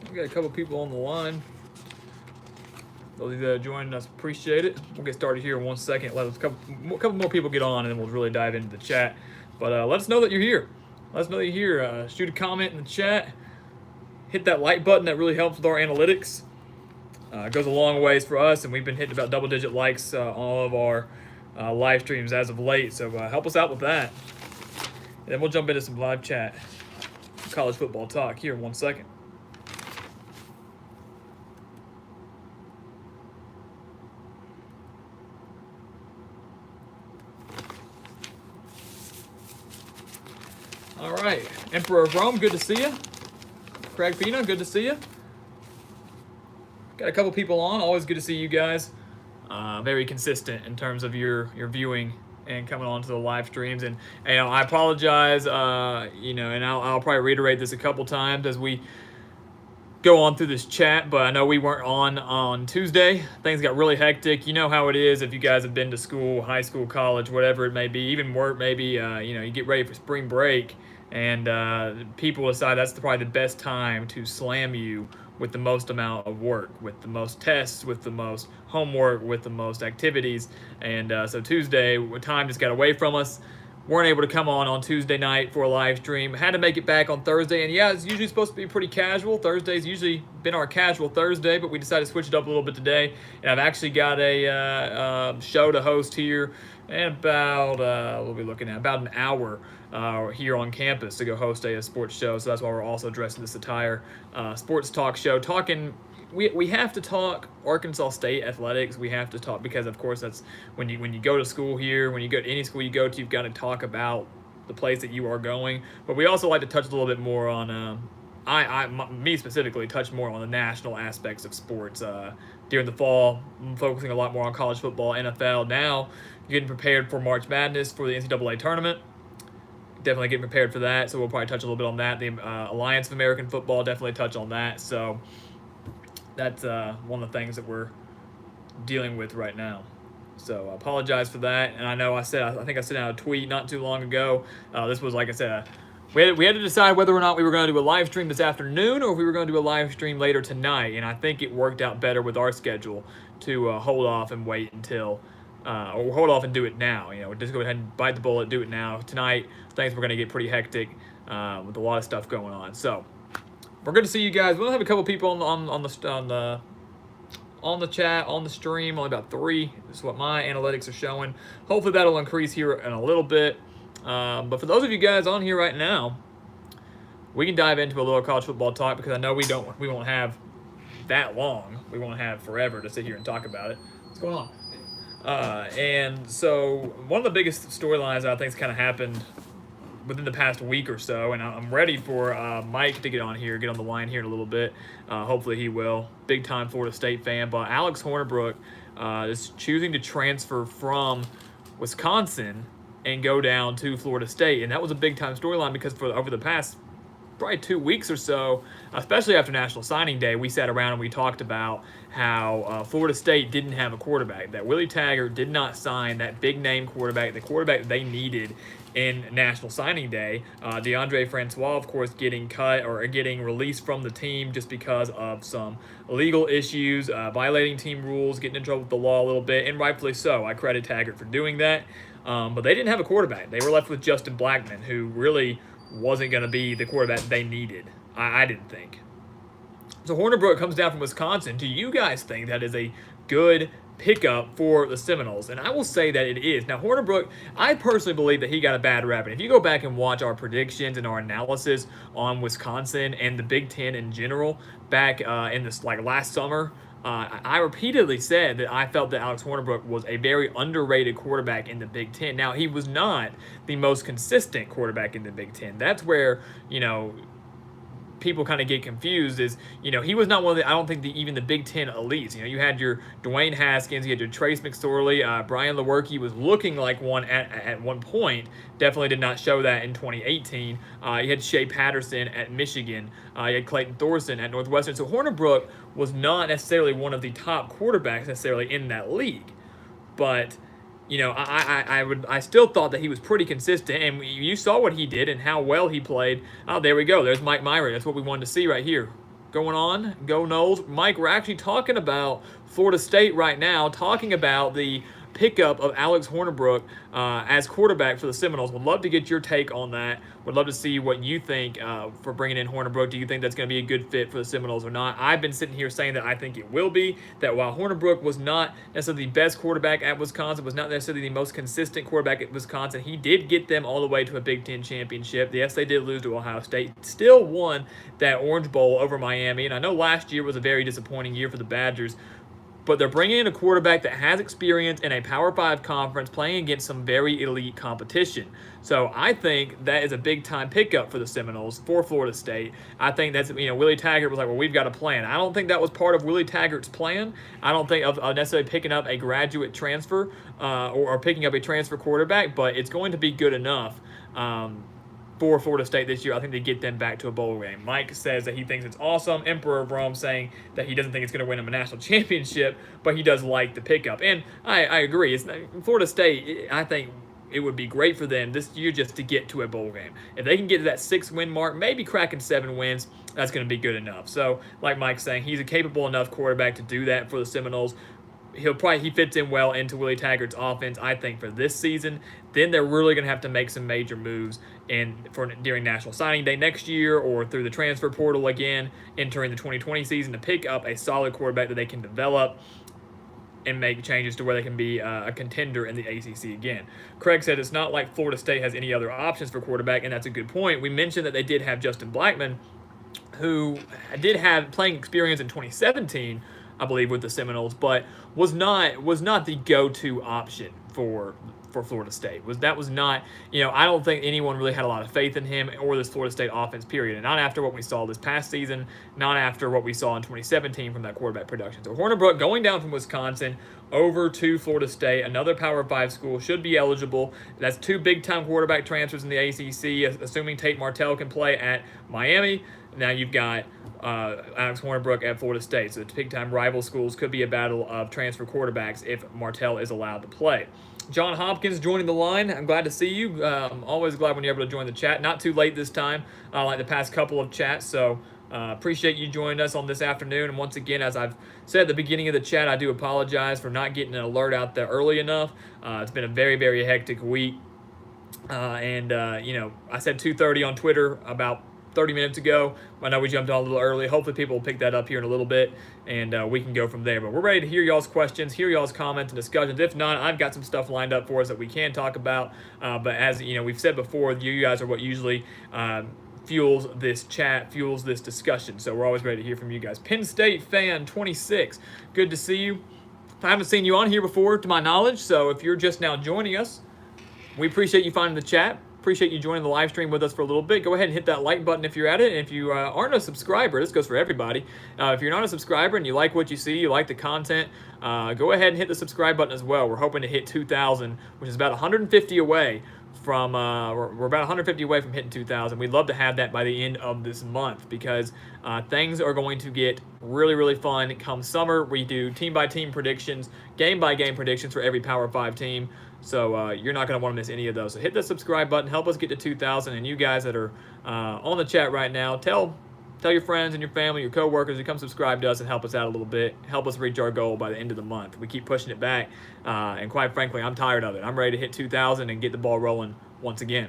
We got a couple people on the line. Those of you that are joining us, appreciate it. We'll get started here in 1 second. Let us a couple more people get on, and then we'll really dive into the chat. But let us know that you're here. Let us know that you're here. Shoot a comment in the chat. Hit that like button. That really helps with our analytics. It goes a long ways for us, and we've been hitting about double-digit likes on all of our live streams as of late. So help us out with that. And then we'll jump into some live chat, college football talk here in 1 second. All right, Emperor of Rome, good to see you. Craig Pina, good to see you. Got a couple people on. Always good to see you guys. Very consistent in terms of your viewing and coming on to the live streams. And I apologize. And I'll probably reiterate this a couple times as we go on through this chat. But I know we weren't on Tuesday. Things got really hectic. You know how it is if you guys have been to school, high school, college, whatever it may be, even work. Maybe you get ready for spring break, and people decide that's probably the best time to slam you with the most amount of work, with the most tests, with the most homework, with the most activities. And so Tuesday, time just got away from us. Weren't able to come on Tuesday night for a live stream. Had to make it back on Thursday. And yeah, it's usually supposed to be pretty casual. Thursday's usually been our casual Thursday, but we decided to switch it up a little bit today. And I've actually got a show to host here in about, we'll be looking at about an hour here on campus to go host a sports show. So that's why we're also dressed in this attire. Sports talk show. We have to talk Arkansas State athletics. We have to talk because, of course, that's when you go to school here, when you go to any school you go to, you've got to talk about the place that you are going. But we also like to touch a little bit more on, me specifically, touch more on the national aspects of sports. During the fall, I'm focusing a lot more on college football, NFL. Now, getting prepared for March Madness for the NCAA tournament. Definitely getting prepared for that. So we'll probably touch a little bit on that. The Alliance of American Football, definitely touch on that. So that's one of the things that we're dealing with right now. So I apologize for that. And I know I think I sent out a tweet not too long ago. This was, like I said, we had to decide whether or not we were going to do a live stream this afternoon or if we were going to do a live stream later tonight. And I think it worked out better with our schedule to hold off and wait until, or hold off and do it now. Just go ahead and bite the bullet, do it now. Tonight, things were going to get pretty hectic with a lot of stuff going on. So we're good to see you guys. We'll have a couple people on the chat, on the stream. Only about 3. This is what my analytics are showing. Hopefully that'll increase here in a little bit. But for those of you guys on here right now, we can dive into a little college football talk because I know we won't have that long. We won't have forever to sit here and talk about it. What's going on? And so one of the biggest storylines I think has kind of happened within the past week or so, and I'm ready for Mike to get on the line here in a little bit. Hopefully he will. Big time Florida State fan, but Alex Hornibrook is choosing to transfer from Wisconsin and go down to Florida State, and that was a big time storyline because over the past probably 2 weeks or so, especially after National Signing Day, we sat around and we talked about how Florida State didn't have a quarterback, that Willie Taggart did not sign that big-name quarterback, the quarterback they needed in National Signing Day. DeAndre Francois, of course, getting cut or getting released from the team just because of some legal issues, violating team rules, getting in trouble with the law a little bit, and rightfully so. I credit Taggart for doing that. But they didn't have a quarterback. They were left with Justin Blackman, who really wasn't going to be the quarterback they needed. I didn't think. So Hornibrook comes down from Wisconsin. Do you guys think that is a good pickup for the Seminoles? And I will say that it is. Now, Hornibrook, I personally believe that he got a bad rap. And if you go back and watch our predictions and our analysis on Wisconsin and the Big Ten in general back in this last summer, I repeatedly said that I felt that Alex Hornibrook was a very underrated quarterback in the Big Ten. Now, he was not the most consistent quarterback in the Big Ten. That's where, people kind of get confused is, he was not one of the, I don't think even the Big Ten elites. You had your Dwayne Haskins, you had your Trace McSorley, Brian Lewerke was looking like one at one point. Definitely did not show that in 2018. You had Shea Patterson at Michigan. You had Clayton Thorson at Northwestern. So Hornibrook was not necessarily one of the top quarterbacks necessarily in that league. But I still thought that he was pretty consistent, and you saw what he did and how well he played. Oh, there we go. There's Mike Myrie. That's what we wanted to see right here. going on. Go Noles. Mike, we're actually talking about Florida State right now, talking about the pickup of Alex Hornibrook as quarterback for the Seminoles. Would love to get your take on that. Would love to see what you think for bringing in Hornibrook. Do you think that's going to be a good fit for the Seminoles or not? I've been sitting here saying that I think it will be, that while Hornibrook was not necessarily the best quarterback at Wisconsin, was not necessarily the most consistent quarterback at Wisconsin, he did get them all the way to a Big Ten championship. Yes, they did lose to Ohio State. Still won that Orange Bowl over Miami, and I know last year was a very disappointing year for the Badgers, but they're bringing in a quarterback that has experience in a Power 5 conference playing against some very elite competition. So I think that is a big-time pickup for the Seminoles, for Florida State. I think that's, Willie Taggart was like, well, we've got a plan. I don't think that was part of Willie Taggart's plan. I don't think of necessarily picking up a graduate transfer or picking up a transfer quarterback, but it's going to be good enough for Florida State this year, I think, to get them back to a bowl game. Mike says that he thinks it's awesome. Emperor of Rome saying that he doesn't think it's going to win him a national championship, but he does like the pickup. And I agree. It's Florida State, I think it would be great for them this year just to get to a bowl game. If they can get to that 6-win mark, maybe cracking 7 wins, that's going to be good enough. So, like Mike's saying, he's a capable enough quarterback to do that for the Seminoles. He fits in well into Willie Taggart's offense, I think, for this season. Then they're really going to have to make some major moves during National Signing Day next year or through the transfer portal again, entering the 2020 season, to pick up a solid quarterback that they can develop and make changes to where they can be a contender in the ACC again. Craig said it's not like Florida State has any other options for quarterback, and that's a good point. We mentioned that they did have Justin Blackmon, who did have playing experience in 2017, I believe, with the Seminoles, but was not the go-to option for Florida State. That was not, I don't think anyone really had a lot of faith in him or this Florida State offense, period. And not after what we saw this past season, not after what we saw in 2017 from that quarterback production. So Hornibrook going down from Wisconsin over to Florida State, another Power 5 school, should be eligible. That's 2 big-time quarterback transfers in the ACC, assuming Tate Martell can play at Miami. Now you've got Alex Hornibrook at Florida State. So the big-time rival schools could be a battle of transfer quarterbacks if Martell is allowed to play. John Hopkins joining the line. I'm glad to see you. I'm always glad when you're able to join the chat. Not too late this time, like the past couple of chats. So appreciate you joining us on this afternoon. And once again, as I've said at the beginning of the chat, I do apologize for not getting an alert out there early enough. It's been a very, very hectic week. I said 2:30 on Twitter about 30 minutes ago. I know we jumped on a little early. Hopefully people will pick that up here in a little bit, and we can go from there. But we're ready to hear y'all's questions, hear y'all's comments and discussions. If not, I've got some stuff lined up for us that we can talk about. But as we've said before, you guys are what usually fuels this chat, fuels this discussion. So we're always ready to hear from you guys. Penn State fan 26, good to see you. I haven't seen you on here before, to my knowledge. So if you're just now joining us, we appreciate you finding the chat. Appreciate you joining the live stream with us for a little bit. Go ahead and hit that like button if you're at it. And if you aren't a subscriber, this goes for everybody. If you're not a subscriber and you like what you see, you like the content, go ahead and hit the subscribe button as well. We're hoping to hit 2,000, which is about 150 away from, we're about 150 away from hitting 2,000. We'd love to have that by the end of this month because things are going to get really, really fun come summer. We do team-by-team predictions, game-by-game predictions for every Power 5 team. So you're not going to want to miss any of those. So hit the subscribe button. Help us get to 2,000. And you guys that are on the chat right now, tell your friends and your family, your coworkers to come subscribe to us and help us out a little bit. Help us reach our goal by the end of the month. We keep pushing it back. And quite frankly, I'm tired of it. I'm ready to hit 2,000 and get the ball rolling once again.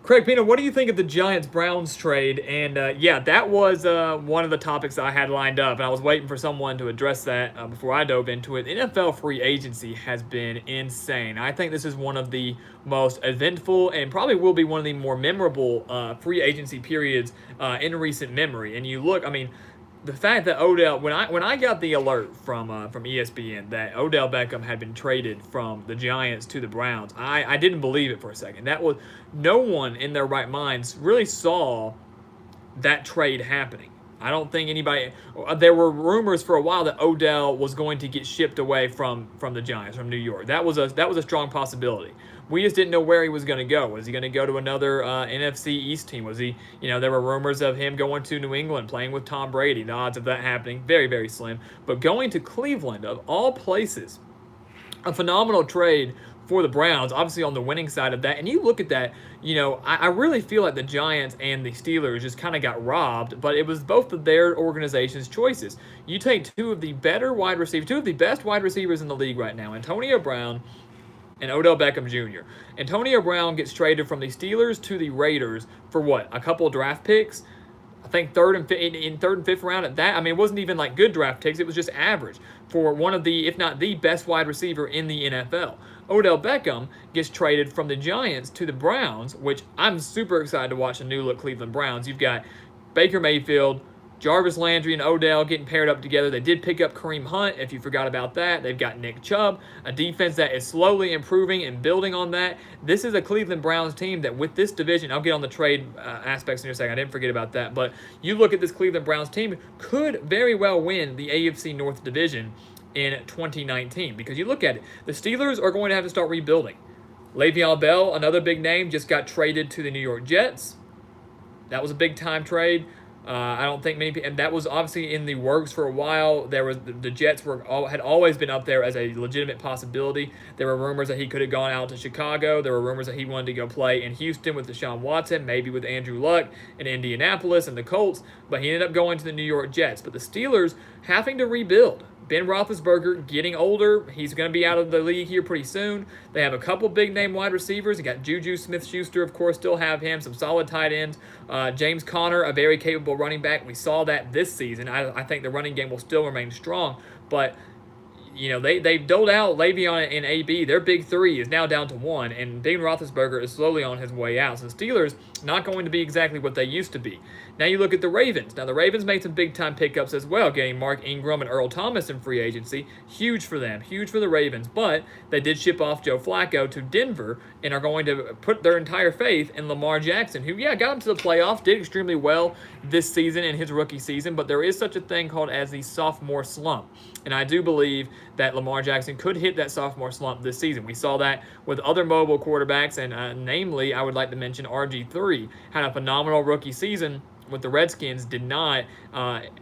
Craig Pina, what do you think of the Giants-Browns trade? And that was one of the topics that I had lined up, and I was waiting for someone to address that before I dove into it. NFL free agency has been insane. I think this is one of the most eventful and probably will be one of the more memorable free agency periods in recent memory. And you look, the fact that Odell, when I got the alert from ESPN that Odell Beckham had been traded from the Giants to the Browns, I didn't believe it for a second. That was, no one in their right minds really saw that trade happening. I don't think anybody. There were rumors for a while that Odell was going to get shipped away from the Giants, from New York. That was a strong possibility. We just didn't know where he was going to go. Was he going to go to another NFC East team? Was he, there were rumors of him going to New England, playing with Tom Brady. The odds of that happening, very, very slim. But going to Cleveland, of all places, a phenomenal trade for the Browns, obviously on the winning side of that. And you look at that, I really feel like the Giants and the Steelers just kind of got robbed, but it was both of their organization's choices. You take two of the best wide receivers in the league right now, Antonio Brown and Odell Beckham Jr. Antonio Brown gets traded from the Steelers to the Raiders for what? A couple draft picks? I think third and fifth round at that. I mean, it wasn't even like good draft picks. It was just average for one of the, if not the best wide receiver in the NFL. Odell Beckham gets traded from the Giants to the Browns, which I'm super excited to watch the new look Cleveland Browns. You've got Baker Mayfield, Jarvis Landry, and Odell getting paired up together. They did pick up Kareem Hunt, if you forgot about that. They've got Nick Chubb, a defense that is slowly improving and building on that. This is a Cleveland Browns team that with this division, I'll get on the trade aspects in a second. I didn't forget about that. But you look at this Cleveland Browns team, could very well win the AFC North division in 2019. Because you look at it, the Steelers are going to have to start rebuilding. Le'Veon Bell, another big name, just got traded to the New York Jets. That was a big-time trade. I don't think many people, and that was obviously in the works for a while. There was the Jets had always been up there as a legitimate possibility. There were rumors that he could have gone out to Chicago. There were rumors that he wanted to go play in Houston with Deshaun Watson, maybe with Andrew Luck in Indianapolis and the Colts, but he ended up going to the New York Jets. But the Steelers having to rebuild. Ben Roethlisberger getting older. He's going to be out of the league here pretty soon. They have a couple big-name wide receivers. You got Juju Smith-Schuster, of course, still have him. Some solid tight ends. James Conner, a very capable running back. We saw that this season. I think the running game will still remain strong. But, they've doled out Le'Veon and AB. Their big three is now down to one, and Ben Roethlisberger is slowly on his way out. So the Steelers not going to be exactly what they used to be. Now you look at the Ravens. Now the Ravens made some big-time pickups as well, getting Mark Ingram and Earl Thomas in free agency. Huge for them, huge for the Ravens. But they did ship off Joe Flacco to Denver and are going to put their entire faith in Lamar Jackson, who, got him to the playoffs, did extremely well this season in his rookie season, but there is such a thing called as the sophomore slump. And I do believe that Lamar Jackson could hit that sophomore slump this season. We saw that with other mobile quarterbacks, and namely, I would like to mention RG3 had a phenomenal rookie season with the Redskins, did not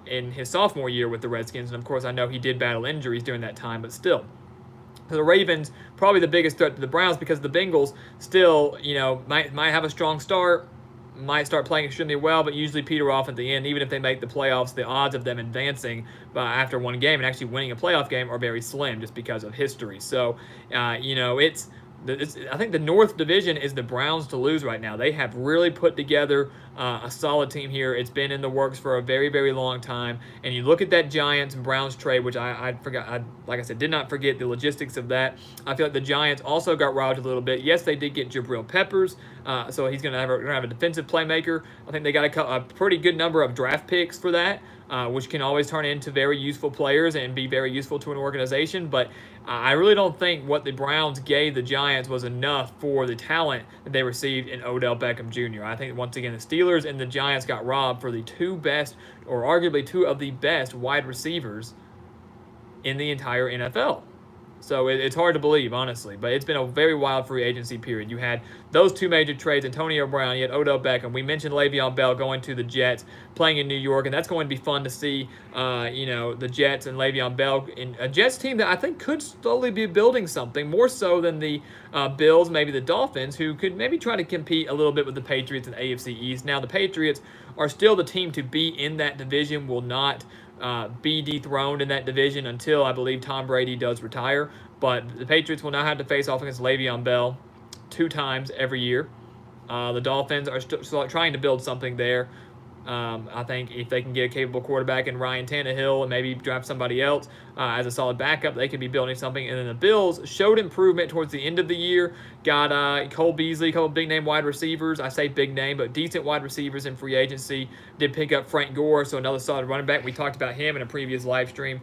in his sophomore year with the Redskins. And, of course, I know he did battle injuries during that time, but still. The Ravens, probably the biggest threat to the Browns because the Bengals still, might have a strong start, might start playing extremely well, but usually peter off at the end. Even if they make the playoffs, the odds of them advancing after one game and actually winning a playoff game are very slim just because of history. So, I think the North Division is the Browns to lose right now. They have really put together a solid team here. It's been in the works for a very, very long time. And you look at that Giants and Browns trade, which I forgot. Like I said, did not forget the logistics of that. I feel like the Giants also got robbed a little bit. Yes, they did get Jabril Peppers, so he's going to have a defensive playmaker. I think they got a pretty good number of draft picks for that. Which can always turn into very useful players and be very useful to an organization. But I really don't think what the Browns gave the Giants was enough for the talent that they received in Odell Beckham Jr. I think, once again, the Steelers and the Giants got robbed for the two best, or arguably two of the best, wide receivers in the entire NFL. So it's hard to believe, honestly, but it's been a very wild free agency period. You had those two major trades, Antonio Brown, you had Odell Beckham. We mentioned Le'Veon Bell going to the Jets, playing in New York, and that's going to be fun to see, the Jets and Le'Veon Bell in a Jets team that I think could slowly be building something, more so than the Bills, maybe the Dolphins, who could maybe try to compete a little bit with the Patriots in the AFC East. Now, the Patriots are still the team to be in that division, will not be dethroned in that division until I believe Tom Brady does retire. But the Patriots will now have to face off against Le'Veon Bell 2 times every year. The Dolphins are still trying to build something there. I think if they can get a capable quarterback in Ryan Tannehill and maybe draft somebody else as a solid backup, they could be building something. And then the Bills showed improvement towards the end of the year. Got Cole Beasley, a couple big-name wide receivers. I say big name, but decent wide receivers in free agency. Did pick up Frank Gore, so another solid running back. We talked about him in a previous live stream.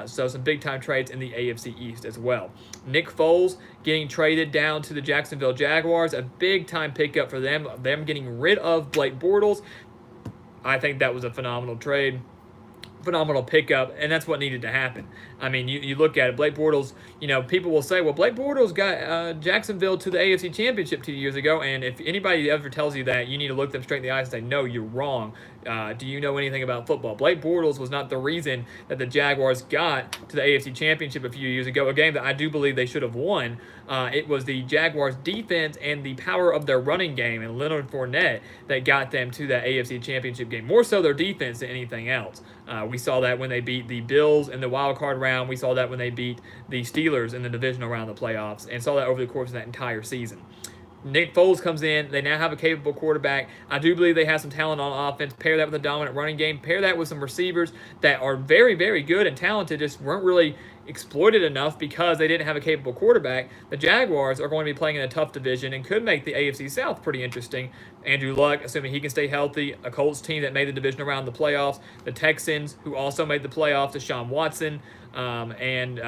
So some big-time trades in the AFC East as well. Nick Foles getting traded down to the Jacksonville Jaguars. A big-time pickup for them. Them getting rid of Blake Bortles. I think that was a phenomenal trade, phenomenal pickup, and that's what needed to happen. I mean, you look at it, Blake Bortles, people will say, well, Blake Bortles got Jacksonville to the AFC Championship 2 years ago, and if anybody ever tells you that, you need to look them straight in the eyes and say, no, you're wrong. Do you know anything about football? Blake Bortles was not the reason that the Jaguars got to the AFC Championship a few years ago, a game that I do believe they should have won. It was the Jaguars' defense and the power of their running game and Leonard Fournette that got them to that AFC Championship game. More so their defense than anything else. We saw that when they beat the Bills in the wild card round. We saw that when they beat the Steelers in the divisional round of the playoffs, and saw that over the course of that entire season. Nick Foles comes in. They now have a capable quarterback. I do believe they have some talent on offense. Pair that with a dominant running game. Pair that with some receivers that are very, very good and talented, just weren't really exploited enough because they didn't have a capable quarterback. The Jaguars are going to be playing in a tough division and could make the AFC South pretty interesting. Andrew Luck, assuming he can stay healthy, a Colts team that made the division around the playoffs, the Texans, who also made the playoffs, Deshaun Watson, and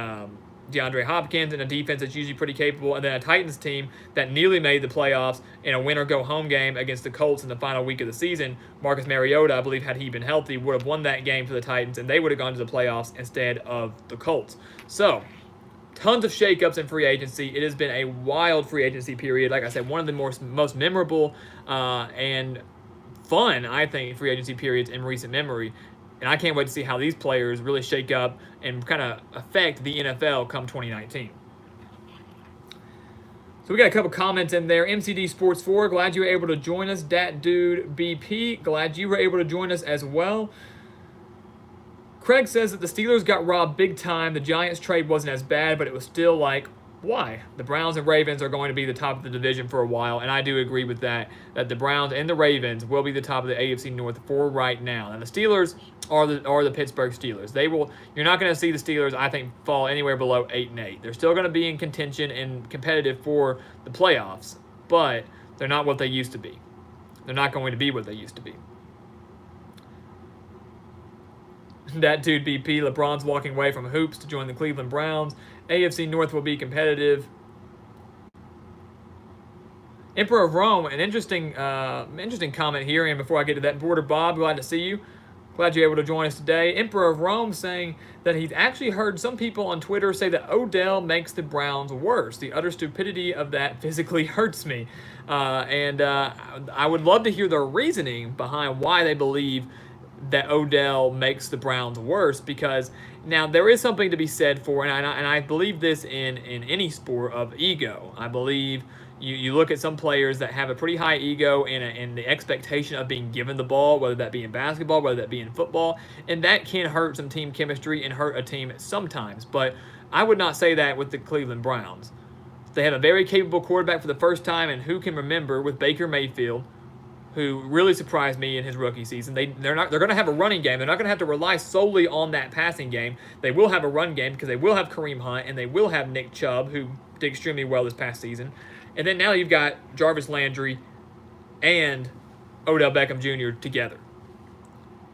DeAndre Hopkins, and a defense that's usually pretty capable, and then a Titans team that nearly made the playoffs in a win-or-go-home game against the Colts in the final week of the season. Marcus Mariota, I believe, had he been healthy, would have won that game for the Titans, and they would have gone to the playoffs instead of the Colts. So, tons of shakeups in free agency. It has been a wild free agency period. Like I said, one of the most memorable and fun, I think, free agency periods in recent memory. And I can't wait to see how these players really shake up and kind of affect the NFL come 2019. So we got a couple comments in there. MCD Sports 4, glad you were able to join us. Dat Dude BP, glad you were able to join us as well. Craig says that the Steelers got robbed big time. The Giants trade wasn't as bad, but it was still like, why? The Browns and Ravens are going to be the top of the division for a while, and I do agree with that the Browns and the Ravens will be the top of the AFC North for right now. And the Steelers are the Pittsburgh Steelers. You're not going to see the Steelers, I think, fall anywhere below 8-8. They're still going to be in contention and competitive for the playoffs, but they're not what they used to be. They're not going to be what they used to be. That dude BP, LeBron's walking away from hoops to join the Cleveland Browns. AFC North will be competitive. Emperor of Rome, an interesting comment here. And before I get to that, Border Bob, glad to see you. Glad you're able to join us today. Emperor of Rome saying that he's actually heard some people on Twitter say that Odell makes the Browns worse. The utter stupidity of that physically hurts me. I would love to hear their reasoning behind why they believe that Odell makes the Browns worse, because now there is something to be said for, and I believe this in any sport, of ego. I believe you look at some players that have a pretty high ego and the expectation of being given the ball, whether that be in basketball, whether that be in football, and that can hurt some team chemistry and hurt a team sometimes. But I would not say that with the Cleveland Browns. They have a very capable quarterback for the first time, and who can remember, with Baker Mayfield, who really surprised me in his rookie season. They're going to have a running game. They're not going to have to rely solely on that passing game. They will have a run game because they will have Kareem Hunt and they will have Nick Chubb, who did extremely well this past season. And then now you've got Jarvis Landry and Odell Beckham Jr. together.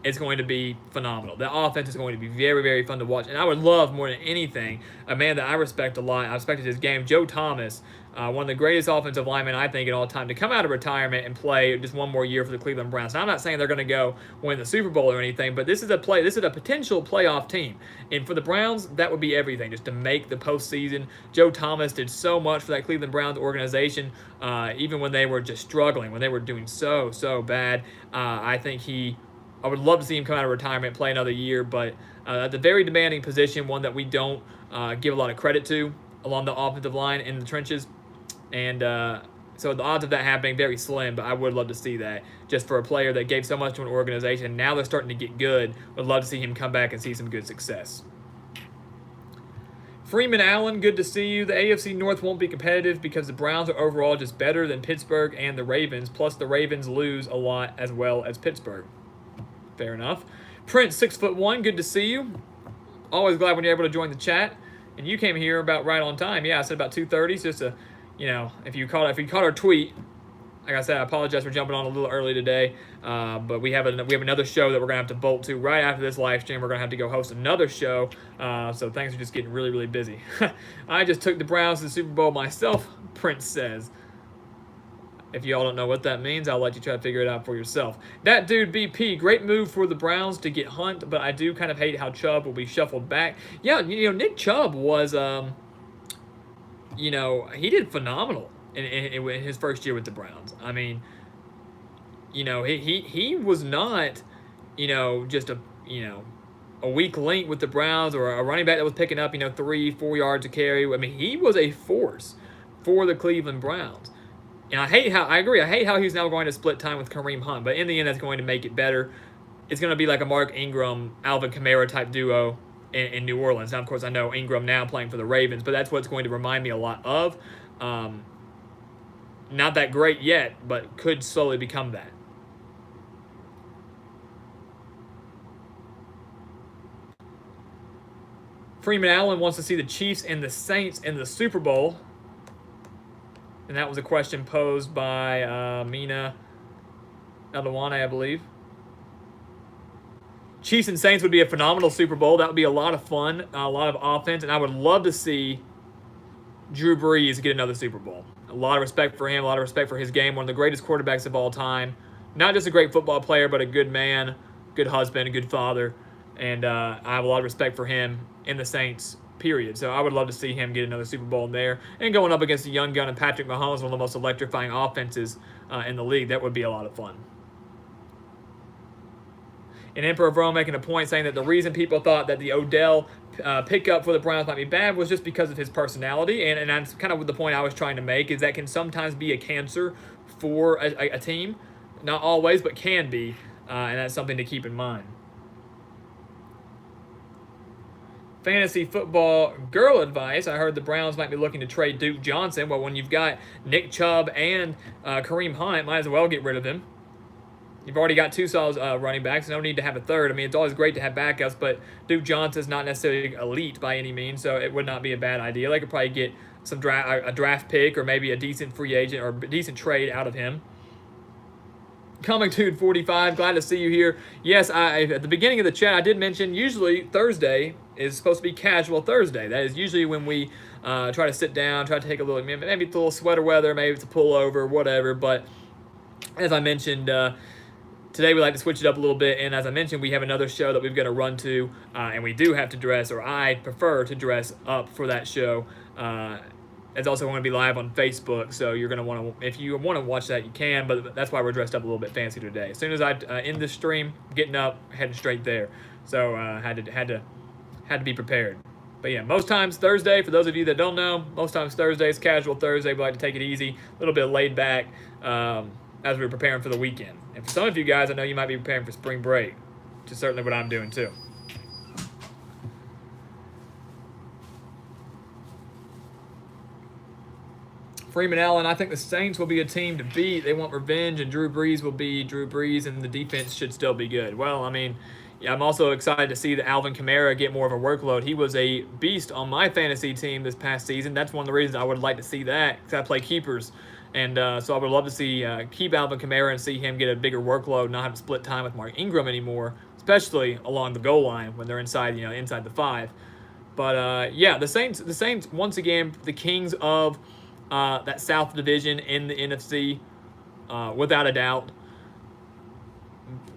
It's going to be phenomenal. The offense is going to be very, very fun to watch. And I would love, more than anything, a man that I respect a lot. I respected his game, Joe Thomas, one of the greatest offensive linemen, I think, in all time, to come out of retirement and play just one more year for the Cleveland Browns. Now, I'm not saying they're going to go win the Super Bowl or anything, but this is a potential playoff team. And for the Browns, that would be everything, just to make the postseason. Joe Thomas did so much for that Cleveland Browns organization, even when they were just struggling, when they were doing so bad. I would love to see him come out of retirement, play another year, but at a very demanding position, one that we don't give a lot of credit to along the offensive line in the trenches. And so the odds of that happening, very slim, but I would love to see that just for a player that gave so much to an organization. Now they're starting to get good. Would love to see him come back and see some good success. Freeman Allen, good to see you. The AFC North won't be competitive because the Browns are overall just better than Pittsburgh and the Ravens, plus the Ravens lose a lot as well as Pittsburgh. Fair enough. Prince, 6'1", good to see you. Always glad when you're able to join the chat. And you came here about right on time. Yeah, I said about 2:30. So just a, if you caught our tweet, like I said, I apologize for jumping on a little early today. But we have another show that we're gonna have to bolt to right after this live stream. We're gonna have to go host another show. So things are just getting really, really busy. I just took the Browns to the Super Bowl myself, Prince says. If y'all don't know what that means, I'll let you try to figure it out for yourself. That dude BP, great move for the Browns to get Hunt, but I do kind of hate how Chubb will be shuffled back. Yeah, Nick Chubb was, he did phenomenal in his first year with the Browns. I mean, he was not, just a weak link with the Browns or a running back that was picking up, 3-4 yards a carry. I mean, he was a force for the Cleveland Browns. And I agree, I hate how he's now going to split time with Kareem Hunt, but in the end, that's going to make it better. It's going to be like a Mark Ingram, Alvin Kamara type duo in New Orleans. Now, of course, I know Ingram now playing for the Ravens, but that's what's going to remind me a lot of. Not that great yet, but could slowly become that. Freeman Allen wants to see the Chiefs and the Saints in the Super Bowl. And that was a question posed by Mina Eldawane, I believe. Chiefs and Saints would be a phenomenal Super Bowl. That would be a lot of fun, a lot of offense, and I would love to see Drew Brees get another Super Bowl. A lot of respect for him, a lot of respect for his game. One of the greatest quarterbacks of all time. Not just a great football player, but a good man, good husband, a good father. And I have a lot of respect for him in the Saints, period. So I would love to see him get another Super Bowl in there. And going up against the young gun and Patrick Mahomes, one of the most electrifying offenses in the league, that would be a lot of fun. And Emperor of Rome making a point saying that the reason people thought that the Odell pickup for the Browns might be bad was just because of his personality. And that's kind of the point I was trying to make, is that can sometimes be a cancer for a team. Not always, but can be. And that's something to keep in mind. Fantasy football girl advice. I heard the Browns might be looking to trade Duke Johnson. Well, when you've got Nick Chubb and Kareem Hunt, might as well get rid of him. You've already got two solid running backs. No need to have a third. I mean, it's always great to have backups, but Duke Johnson's not necessarily elite by any means, so it would not be a bad idea. They could probably get some a draft pick or maybe a decent free agent or a decent trade out of him. Comic Dude 45, glad to see you here. Yes, at the beginning of the chat, I did mention usually Thursday is supposed to be Casual Thursday. That is usually when we try to sit down, try to take a little, maybe it's a little sweater weather, maybe it's a pullover, whatever. But as I mentioned, today we like to switch it up a little bit, and as I mentioned, we have another show that we've got to run to, and we do have to dress, or I prefer to dress up for that show. It's also going to be live on Facebook, so you're going to want to, if you want to watch that, you can, but that's why we're dressed up a little bit fancy today. As soon as I end this stream, getting up, heading straight there. So had to be prepared. But yeah, most times Thursday, for those of you that don't know, most times Thursdays, Casual Thursday, we like to take it easy, a little bit laid back as we're preparing for the weekend. And for some of you guys, I know you might be preparing for spring break, which is certainly what I'm doing too. Freeman Allen, I think the Saints will be a team to beat. They want revenge, and Drew Brees will be Drew Brees, and the defense should still be good. Well, I mean, yeah, I'm also excited to see that Alvin Kamara get more of a workload. He was a beast on my fantasy team this past season. That's one of the reasons I would like to see that, because I play keepers. And so I would love to see keep Alvin Kamara and see him get a bigger workload, not have to split time with Mark Ingram anymore, especially along the goal line when they're inside the 5. But yeah, the Saints once again, the kings of that South Division in the NFC, without a doubt,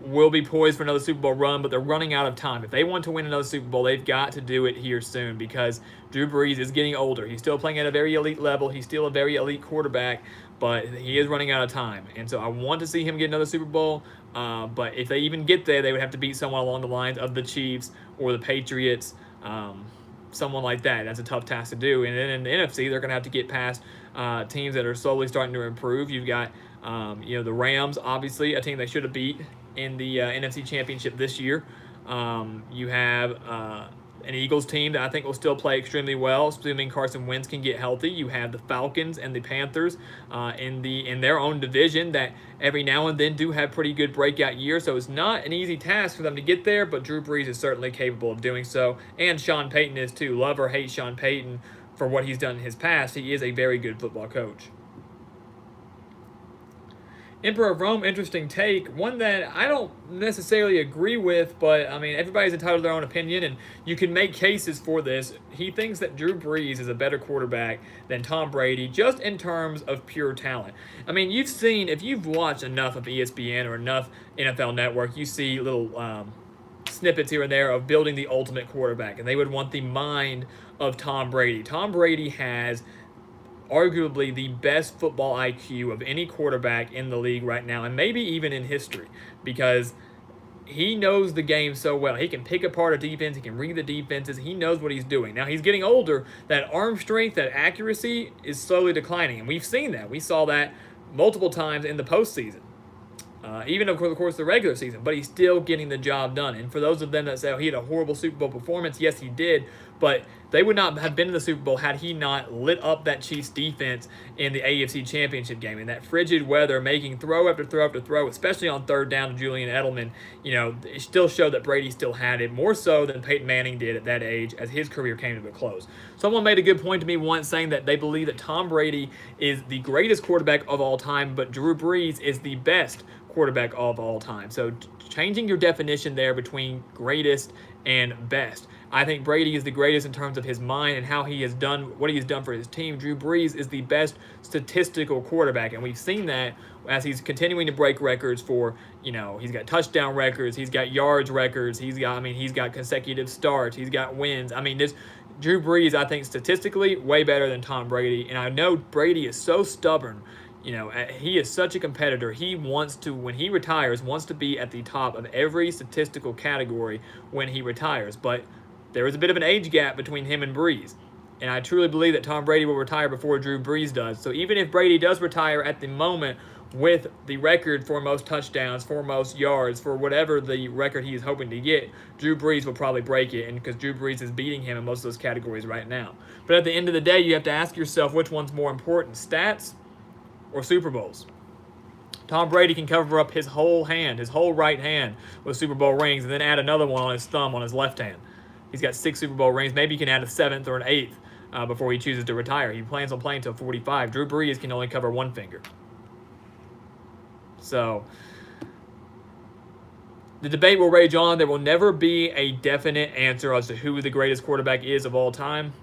will be poised for another Super Bowl run, but they're running out of time. If they want to win another Super Bowl, they've got to do it here soon, because Drew Brees is getting older. He's still playing at a very elite level. He's still a very elite quarterback, but he is running out of time. And so I want to see him get another Super Bowl, but if they even get there, they would have to beat someone along the lines of the Chiefs or the Patriots, someone like that. That's a tough task to do. And then in the NFC, they're going to have to get past teams that are slowly starting to improve. You've got the Rams, obviously, a team they should have beat in the NFC Championship this year. You have an Eagles team that I think will still play extremely well, assuming Carson Wentz can get healthy. You have the Falcons and the Panthers in their own division that every now and then do have pretty good breakout years. So it's not an easy task for them to get there, but Drew Brees is certainly capable of doing so. And Sean Payton is too. Love or hate Sean Payton for what he's done in his past, he is a very good football coach. Emperor of Rome, interesting take. One that I don't necessarily agree with, but, I mean, everybody's entitled to their own opinion, and you can make cases for this. He thinks that Drew Brees is a better quarterback than Tom Brady, just in terms of pure talent. I mean, if you've watched enough of ESPN or enough NFL Network, you see little snippets here and there of building the ultimate quarterback, and they would want the mind of Tom Brady. Tom Brady has arguably the best football IQ of any quarterback in the league right now, and maybe even in history, because he knows the game so well. He can pick apart a defense. He can read the defenses. He knows what he's doing. Now, he's getting older. That arm strength, that accuracy is slowly declining. And we've seen that. We saw that multiple times in the postseason. Even over the course of the regular season, but he's still getting the job done. And for those of them that say, oh, he had a horrible Super Bowl performance, yes, he did, but they would not have been in the Super Bowl had he not lit up that Chiefs defense in the AFC Championship game. In that frigid weather, making throw after throw after throw, especially on third down to Julian Edelman, it still showed that Brady still had it, more so than Peyton Manning did at that age as his career came to a close. Someone made a good point to me once saying that they believe that Tom Brady is the greatest quarterback of all time, but Drew Brees is the best quarterback of all time. So changing your definition there between greatest and best. I think Brady is the greatest in terms of his mind and how he has done what he has done for his team. Drew Brees is the best statistical quarterback, and we've seen that as he's continuing to break records for, he's got touchdown records, he's got yards records, he's got consecutive starts, he's got wins. Drew Brees, I think, statistically, way better than Tom Brady, and I know Brady is so stubborn. He is such a competitor. He wants to, when he retires, wants to be at the top of every statistical category when he retires. But there is a bit of an age gap between him and Brees. And I truly believe that Tom Brady will retire before Drew Brees does. So even if Brady does retire at the moment with the record for most touchdowns, for most yards, for whatever the record he is hoping to get, Drew Brees will probably break it, and because Drew Brees is beating him in most of those categories right now. But at the end of the day, you have to ask yourself which one's more important, stats or Super Bowls. Tom Brady can cover up his whole hand, his whole right hand with Super Bowl rings, and then add another one on his thumb on his left hand. He's got 6 Super Bowl rings. Maybe he can add a 7th or an 8th before he chooses to retire. He plans on playing until 45. Drew Brees can only cover one finger. So the debate will rage on. There will never be a definite answer as to who the greatest quarterback is of all time.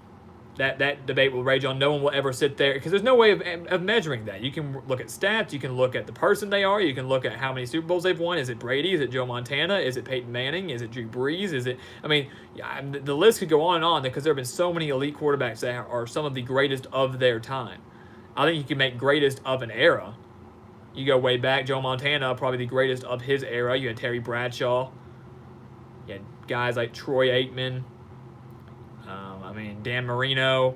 That debate will rage on. No one will ever sit there because there's no way of measuring that. You can look at stats. You can look at the person they are. You can look at how many Super Bowls they've won. Is it Brady? Is it Joe Montana? Is it Peyton Manning? Is it Drew Brees? The list could go on and on because there have been so many elite quarterbacks that are some of the greatest of their time. I think you can make greatest of an era. You go way back. Joe Montana, probably the greatest of his era. You had Terry Bradshaw. You had guys like Troy Aikman. Dan Marino.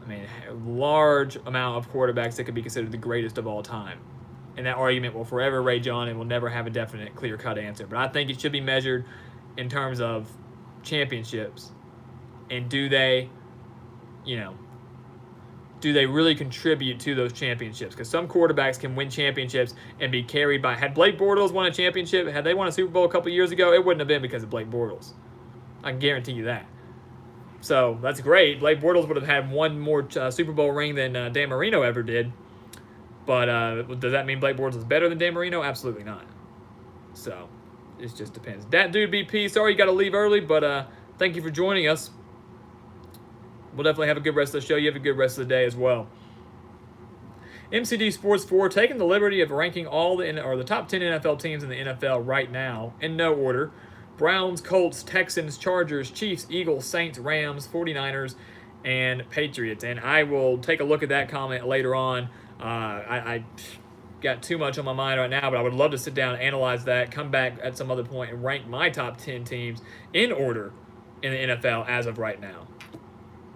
A large amount of quarterbacks that could be considered the greatest of all time. And that argument will forever rage on and will never have a definite, clear-cut answer. But I think it should be measured in terms of championships. And do they really contribute to those championships? Because some quarterbacks can win championships and be carried by... Had Blake Bortles won a championship, had they won a Super Bowl a couple years ago, it wouldn't have been because of Blake Bortles. I can guarantee you that. So that's great. Blake Bortles would have had one more Super Bowl ring than Dan Marino ever did. But does that mean Blake Bortles is better than Dan Marino? Absolutely not. So it just depends. That dude BP, sorry you got to leave early, but thank you for joining us. We'll definitely have a good rest of the show. You have a good rest of the day as well. MCD Sports 4 taking the liberty of ranking the top 10 NFL teams in the NFL right now in no order. Browns, Colts, Texans, Chargers, Chiefs, Eagles, Saints, Rams, 49ers, and Patriots. And I will take a look at that comment later on. I got too much on my mind right now, but I would love to sit down and analyze that, come back at some other point and rank my top 10 teams in order in the NFL as of right now.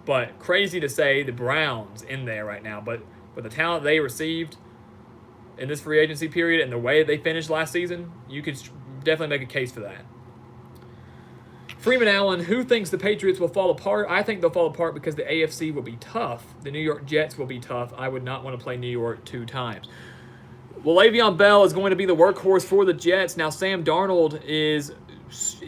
But crazy to say the Browns in there right now. But with the talent they received in this free agency period and the way they finished last season, you could definitely make a case for that. Freeman Allen, who thinks the Patriots will fall apart? I think they'll fall apart because the AFC will be tough. The New York Jets will be tough. I would not want to play New York 2 times. Well, Le'Veon Bell is going to be the workhorse for the Jets. Now, Sam Darnold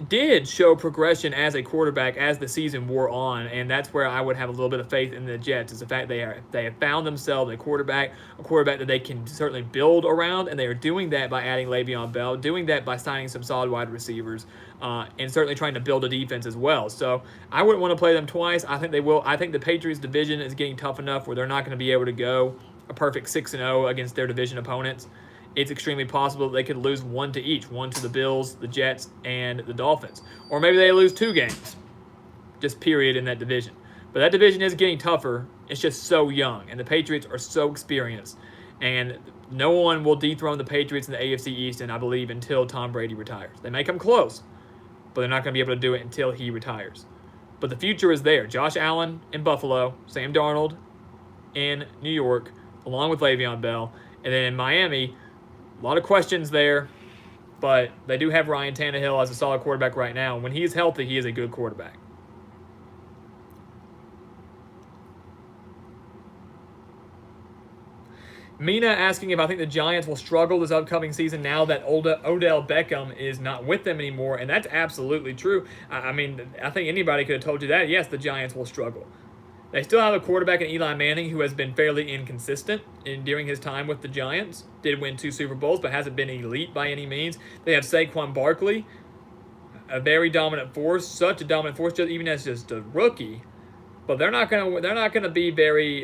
did show progression as a quarterback as the season wore on, and that's where I would have a little bit of faith in the Jets, is the fact they have found themselves a quarterback that they can certainly build around, and they are doing that by adding Le'Veon Bell, doing that by signing some solid wide receivers, and certainly trying to build a defense as well. So I wouldn't want to play them twice. I think they will. I think the Patriots division is getting tough enough where they're not going to be able to go a perfect 6-0 against their division opponents. It's extremely possible that they could lose one to each, one to the Bills, the Jets, and the Dolphins. Or maybe they lose 2 games, just period, in that division. But that division is getting tougher. It's just so young, and the Patriots are so experienced. And no one will dethrone the Patriots in the AFC East, and I believe, until Tom Brady retires. They may come close, but they're not going to be able to do it until he retires. But the future is there. Josh Allen in Buffalo, Sam Darnold in New York, along with Le'Veon Bell. And then in Miami, a lot of questions there, but they do have Ryan Tannehill as a solid quarterback right now. When he is healthy, he is a good quarterback. Mina asking if I think the Giants will struggle this upcoming season now that Odell Beckham is not with them anymore, and that's absolutely true. I mean, I think anybody could have told you that. Yes, the Giants will struggle. They still have a quarterback in Eli Manning who has been fairly inconsistent during his time with the Giants. Did win 2 Super Bowls, but hasn't been elite by any means. They have Saquon Barkley, a very dominant force, such a dominant force, even as just a rookie. But they're not gonna be very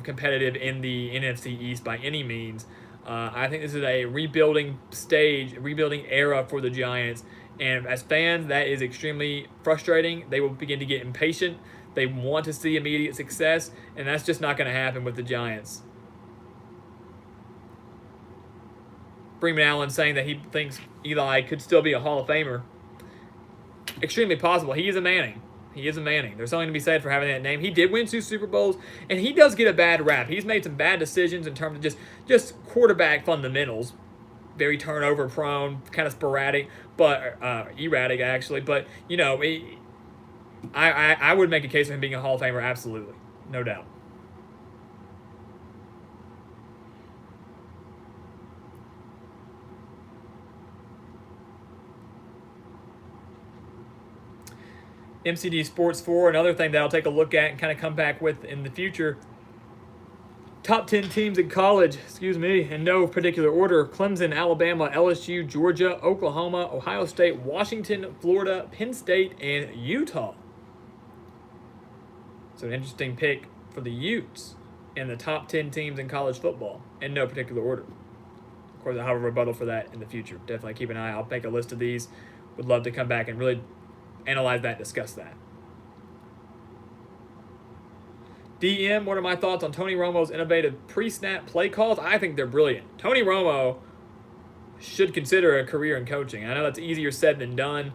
competitive in the NFC East by any means. I think this is a rebuilding stage, rebuilding era for the Giants. And as fans, that is extremely frustrating. They will begin to get impatient. They want to see immediate success, and that's just not going to happen with the Giants. Freeman Allen saying that he thinks Eli could still be a Hall of Famer. Extremely possible. He is a Manning. He is a Manning. There's something to be said for having that name. He did win 2 Super Bowls, and he does get a bad rap. He's made some bad decisions in terms of just quarterback fundamentals. Very turnover prone, kind of sporadic, but erratic actually. But you know, I would make a case for him being a Hall of Famer, absolutely, no doubt. MCD Sports 4, another thing that I'll take a look at and kind of come back with in the future. Top 10 teams in college, in no particular order. Clemson, Alabama, LSU, Georgia, Oklahoma, Ohio State, Washington, Florida, Penn State, and Utah. So an interesting pick for the Utes in the top 10 teams in college football in no particular order. Of course, I'll have a rebuttal for that in the future. Definitely keep an eye. I'll make a list of these. Would love to come back and really analyze that, discuss that. DM, what are my thoughts on Tony Romo's innovative pre-snap play calls? I think they're brilliant. Tony Romo should consider a career in coaching. I know that's easier said than done.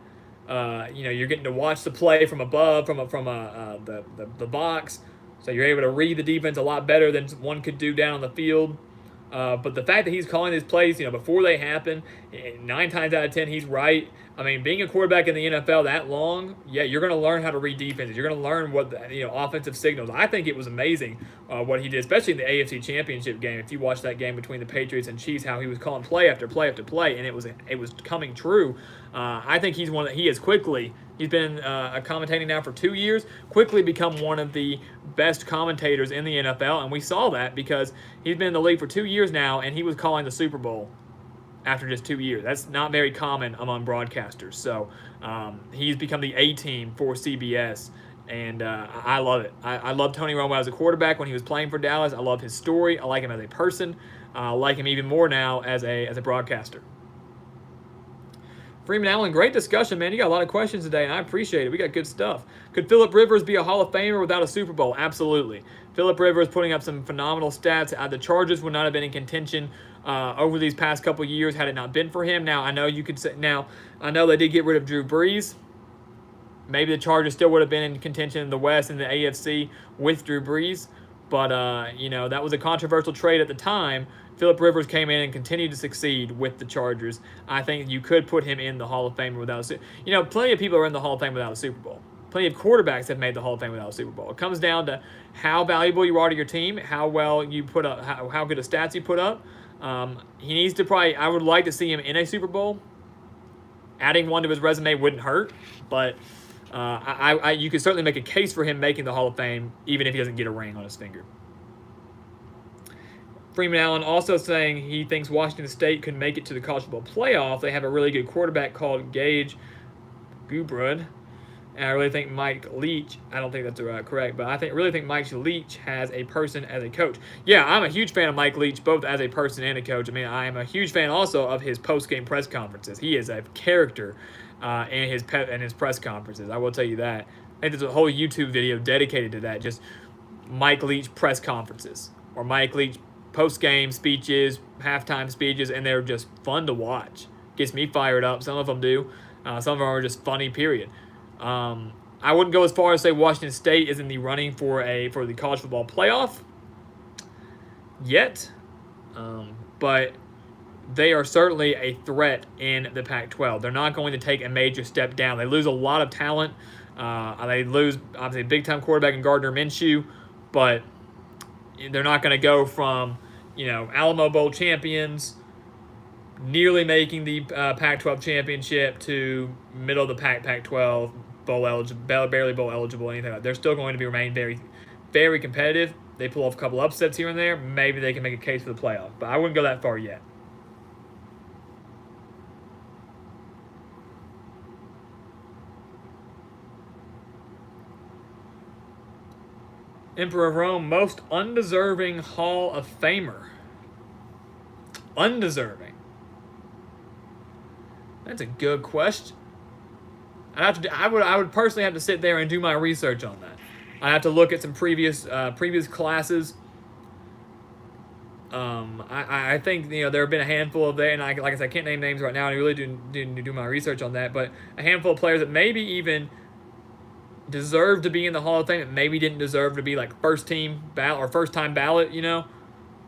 You're getting to watch the play from above, from the box, so you're able to read the defense a lot better than one could do down on the field. But the fact that he's calling these plays, before they happen, 9 times out of 10 he's right. I mean, being a quarterback in the NFL that long, yeah, you're going to learn how to read defenses. You're going to learn what offensive signals. I think it was amazing what he did, especially in the AFC Championship game. If you watch that game between the Patriots and Chiefs, how he was calling play after play after play, and it was coming true. I think he's one that he has quickly. He's been commentating now for 2 years, quickly become one of the best commentators in the NFL, and we saw that because he's been in the league for 2 years now, and he was calling the Super Bowl after just 2 years. That's not very common among broadcasters. So he's become the A-team for CBS, and I love it. I love Tony Romo as a quarterback when he was playing for Dallas. I love his story. I like him as a person. I like him even more now as a broadcaster. Freeman Allen, great discussion, man. You got a lot of questions today, and I appreciate it. We got good stuff. Could Phillip Rivers be a Hall of Famer without a Super Bowl? Absolutely. Phillip Rivers putting up some phenomenal stats. The Chargers would not have been in contention over these past couple years had it not been for him. Now, I know you could say, I know they did get rid of Drew Brees. Maybe the Chargers still would have been in contention in the West and the AFC with Drew Brees. But, that was a controversial trade at the time. Phillip Rivers came in and continued to succeed with the Chargers. I think you could put him in the Hall of Fame without a plenty of people are in the Hall of Fame without a Super Bowl. Plenty of quarterbacks have made the Hall of Fame without a Super Bowl. It comes down to how valuable you are to your team, how well you put up, how good of stats you put up. He needs to I would like to see him in a Super Bowl. Adding one to his resume wouldn't hurt, but you could certainly make a case for him making the Hall of Fame, even if he doesn't get a ring on his finger. Freeman Allen also saying he thinks Washington State could make it to the college football playoff. They have a really good quarterback called Gage Gubrud. And I really think Mike Leach, I don't think that's correct, but I really think Mike Leach has a person as a coach. Yeah, I'm a huge fan of Mike Leach, both as a person and a coach. I mean, I am a huge fan also of his post-game press conferences. He is a character in his press conferences. I will tell you that. I think there's a whole YouTube video dedicated to that, just Mike Leach press conferences or Mike Leach post-game speeches, halftime speeches, and they're just fun to watch. Gets me fired up. Some of them do. Some of them are just funny, period. I wouldn't go as far as say Washington State is in the running for the college football playoff yet, but they are certainly a threat in the Pac-12. They're not going to take a major step down. They lose a lot of talent. They lose, obviously, a big-time quarterback in Gardner Minshew, but they're not going to go from, Alamo Bowl champions, nearly making the Pac-12 championship, to middle of the Pac-12 bowl eligible, barely bowl eligible, anything like that. They're still going to remain very, very competitive. They pull off a couple upsets here and there. Maybe they can make a case for the playoff, but I wouldn't go that far yet. Emperor of Rome, most undeserving Hall of Famer. Undeserving. That's a good question. I would personally have to sit there and do my research on that. I have to look at some previous classes. I think there have been a handful of there, and like I said, I can't name names right now. And I really didn't do my research on that, but a handful of players that maybe even deserve to be in the Hall of Fame, that maybe didn't deserve to be like first team ballot or first time ballot.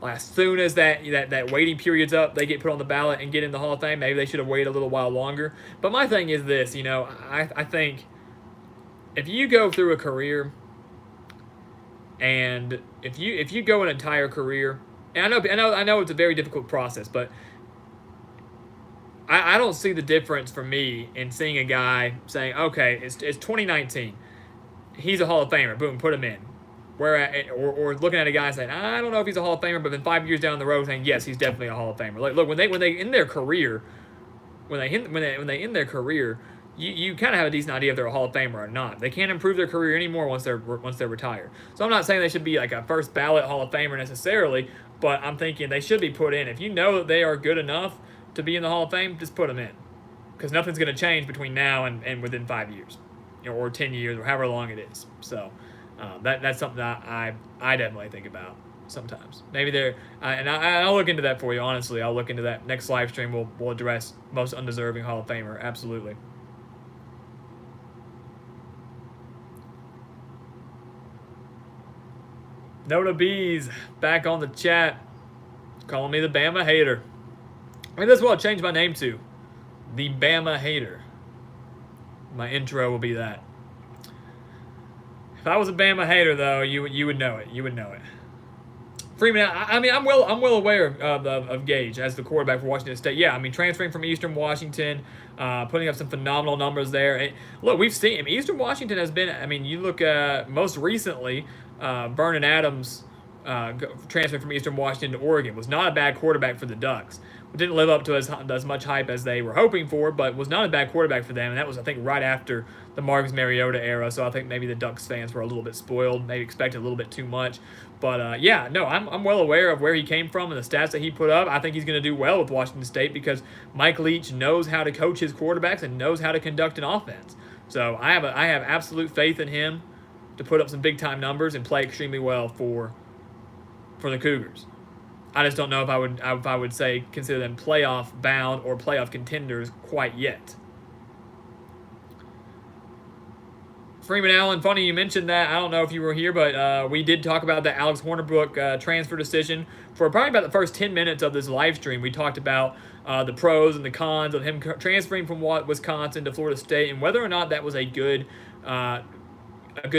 Like as soon as that waiting period's up, they get put on the ballot and get in the Hall of Fame. Maybe they should have waited a little while longer. But my thing is this, I think if you go through a career, and if you go an entire career, and I know it's a very difficult process, but I don't see the difference for me in seeing a guy saying, okay, it's 2019, he's a Hall of Famer, boom, put him in. Or looking at a guy saying, I don't know if he's a Hall of Famer, but then 5 years down the road saying, yes, he's definitely a Hall of Famer. Like, look, when they end their career, when they end their career, you kind of have a decent idea if they're a Hall of Famer or not. They can't improve their career anymore once they're retired. So I'm not saying they should be like a first ballot Hall of Famer necessarily, but I'm thinking they should be put in. If you know that they are good enough to be in the Hall of Fame, just put them in, because nothing's going to change between now and within 5 years, or 10 years, or however long it is. So. That's something that I definitely think about sometimes. Maybe I'll look into that for you, honestly. I'll look into that. Next live stream, we'll address most undeserving Hall of Famer. Absolutely. Nota Bees back on the chat, calling me the Bama hater. I mean, that's what I'll change my name to. The Bama hater. My intro will be that. If I was a Bama hater, though, you would know it. You would know it. Freeman, I'm well aware of Gage as the quarterback for Washington State. Yeah, transferring from Eastern Washington, putting up some phenomenal numbers there. And look, we've seen him. Eastern Washington has been. You look most recently, Vernon Adams transferred from Eastern Washington to Oregon. Was not a bad quarterback for the Ducks. Didn't live up to as much hype as they were hoping for, but was not a bad quarterback for them. And that was, I think, right after the Marcus Mariota era. So I think maybe the Ducks fans were a little bit spoiled, maybe expected a little bit too much. But I'm well aware of where he came from and the stats that he put up. I think he's going to do well with Washington State because Mike Leach knows how to coach his quarterbacks and knows how to conduct an offense. So I have absolute faith in him to put up some big time numbers and play extremely well for the Cougars. I just don't know if I would say consider them playoff bound or playoff contenders quite yet. Freeman Allen, funny you mentioned that. I don't know if you were here, but we did talk about the Alex Hornibrook transfer decision for probably about the first 10 minutes of this live stream. We talked about the pros and the cons of him transferring from Wisconsin to Florida State and whether or not that was a good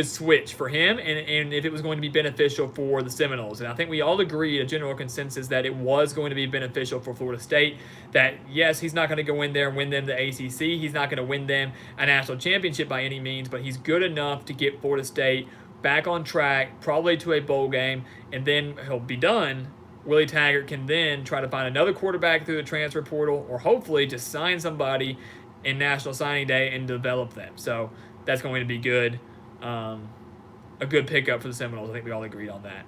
switch for him and if it was going to be beneficial for the Seminoles. And I think we all agreed, a general consensus, that it was going to be beneficial for Florida State, that yes, he's not going to go in there and win them the ACC. He's not going to win them a national championship by any means, but he's good enough to get Florida State back on track, probably to a bowl game, and then he'll be done. Willie Taggart can then try to find another quarterback through the transfer portal or hopefully just sign somebody in National Signing Day and develop them. So that's going to be good. A good pickup for the Seminoles. I think we all agreed on that.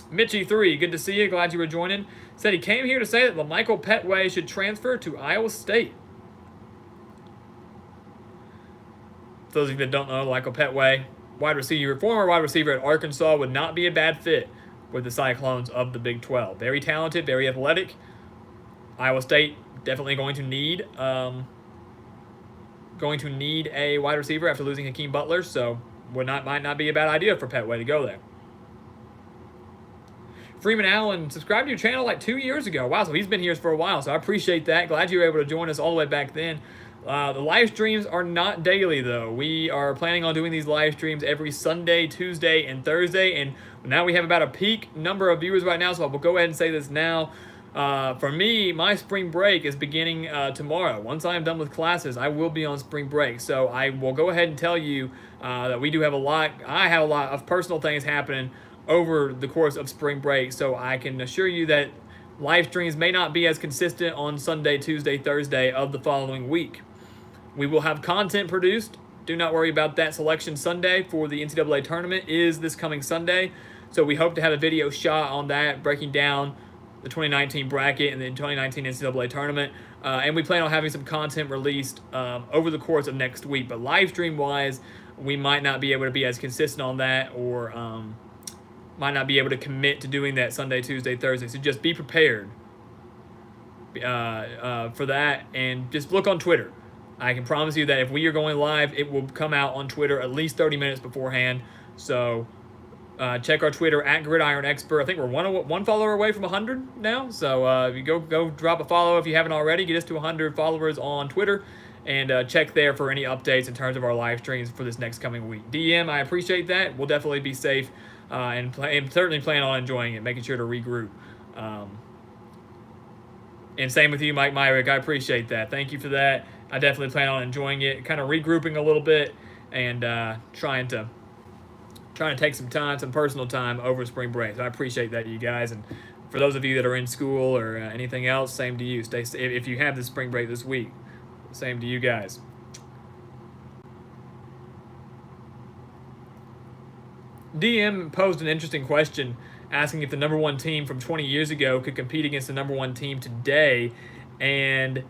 Mitchie3, good to see you. Glad you were joining. Said he came here to say that LaMichael Petway should transfer to Iowa State. For those of you that don't know, LaMichael Petway, former wide receiver at Arkansas, would not be a bad fit with the Cyclones of the Big 12. Very talented, very athletic. Iowa State definitely going to need a wide receiver after losing Hakeem Butler, so might not be a bad idea for Petway to go there. Freeman Allen subscribed to your channel like 2 years ago. Wow, so he's been here for a while, so I appreciate that. Glad you were able to join us all the way back then. The live streams are not daily, though. We are planning on doing these live streams every Sunday, Tuesday, and Thursday, and now we have about a peak number of viewers right now, so I will go ahead and say this now. For me, my spring break is beginning tomorrow. Once I am done with classes, I will be on spring break. So I will go ahead and tell you that we do have I have a lot of personal things happening over the course of spring break. So I can assure you that live streams may not be as consistent on Sunday, Tuesday, Thursday of the following week. We will have content produced. Do not worry about that. Selection Sunday for the NCAA tournament is this coming Sunday. So we hope to have a video shot on that, breaking down the 2019 bracket and the 2019 NCAA tournament. And we plan on having some content released over the course of next week. But live stream wise, we might not be able to be as consistent on that, or might not be able to commit to doing that Sunday, Tuesday, Thursday. So just be prepared for that, and just look on Twitter. I can promise you that if we are going live, it will come out on Twitter at least 30 minutes beforehand. So check our Twitter at Gridiron Expert. I think we're one follower away from 100 now. So you go drop a follow if you haven't already. Get us to 100 followers on Twitter, and check there for any updates in terms of our live streams for this next coming week. DM, I appreciate that. We'll definitely be safe and certainly plan on enjoying it, making sure to regroup. And same with you, Mike Myrick. I appreciate that. Thank you for that. I definitely plan on enjoying it, kind of regrouping a little bit, and trying to take some personal time over spring break. So I appreciate that, you guys. And for those of you that are in school or anything else, same to you. Stay safe. If you have this spring break this week, same to you guys. DM posed an interesting question, asking if the number one team from 20 years ago could compete against the number one team today. And,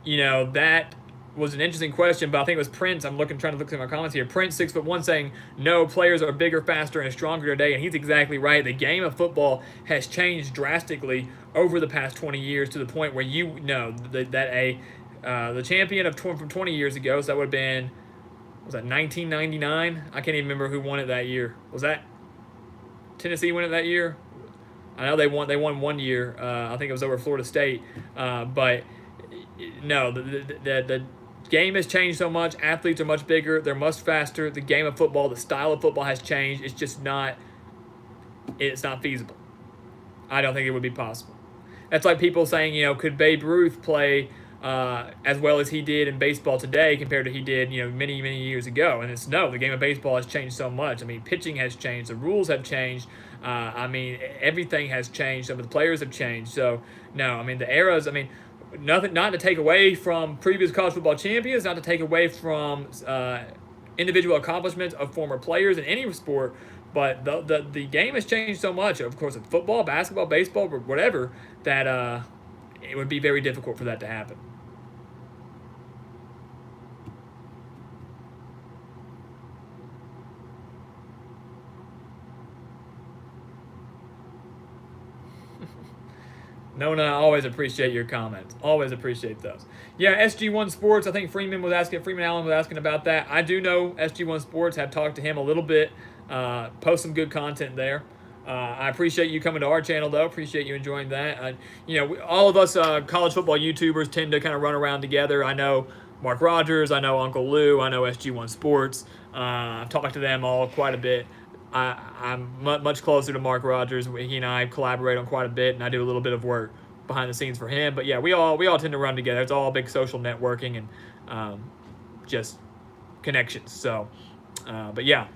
that was an interesting question, but I think it was Prince. I'm trying to look through my comments here. Prince, 6'1", saying, no, players are bigger, faster, and stronger today. And he's exactly right. The game of football has changed drastically over the past 20 years, to the point where the champion from 20 years ago, so that would have been, was that 1999? I can't even remember who won it that year. Was that Tennessee win it that year? I know they won 1 year. I think it was over Florida State. But no, the game has changed so much. Athletes are much bigger. They're much faster. The game of football, the style of football has changed. It's just not feasible. I don't think it would be possible. That's like people saying, could Babe Ruth play as well as he did in baseball today compared to he did, many, many years ago? And it's no. The game of baseball has changed so much. I mean, pitching has changed. The rules have changed. Everything has changed. Some of the players have changed. So, no, the eras, nothing, not to take away from previous college football champions, not to take away from individual accomplishments of former players in any sport, but the game has changed so much, of course, in football, basketball, baseball, or whatever, that it would be very difficult for that to happen. Nona, I always appreciate your comments. Always appreciate those. Yeah, SG1 Sports, I think Freeman Allen was asking about that. I do know SG1 Sports, have talked to him a little bit, post some good content there. I appreciate you coming to our channel, though. Appreciate you enjoying that. All of us college football YouTubers tend to kind of run around together. I know Mark Rogers, I know Uncle Lou, I know SG1 Sports. I've talked to them all quite a bit. I'm much closer to Mark Rogers. He and I collaborate on quite a bit, and I do a little bit of work behind the scenes for him. But yeah, we all tend to run together. It's all big social networking and just connections. So, but yeah,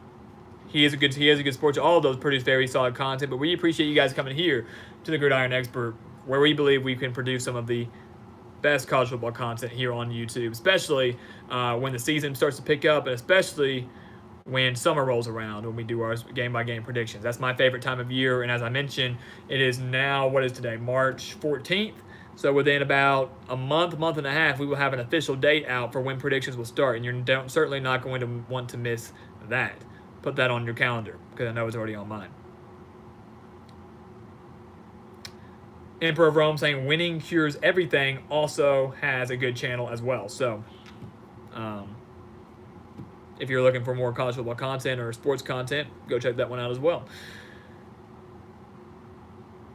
he is a good sports. All of those produce very solid content. But we appreciate you guys coming here to the Gridiron Expert, where we believe we can produce some of the best college football content here on YouTube, especially when the season starts to pick up, and especially when summer rolls around, when we do our game-by-game predictions. That's my favorite time of year, and as I mentioned, it is now, what is today, March 14th? So within about a month and a half, we will have an official date out for when predictions will start, and you're certainly not going to want to miss that. put that on your calendar because I know it's already on mine. Emperor of Rome saying winning cures everything also has a good channel as well. So if you're looking for more college football content or sports content, go check that one out as well.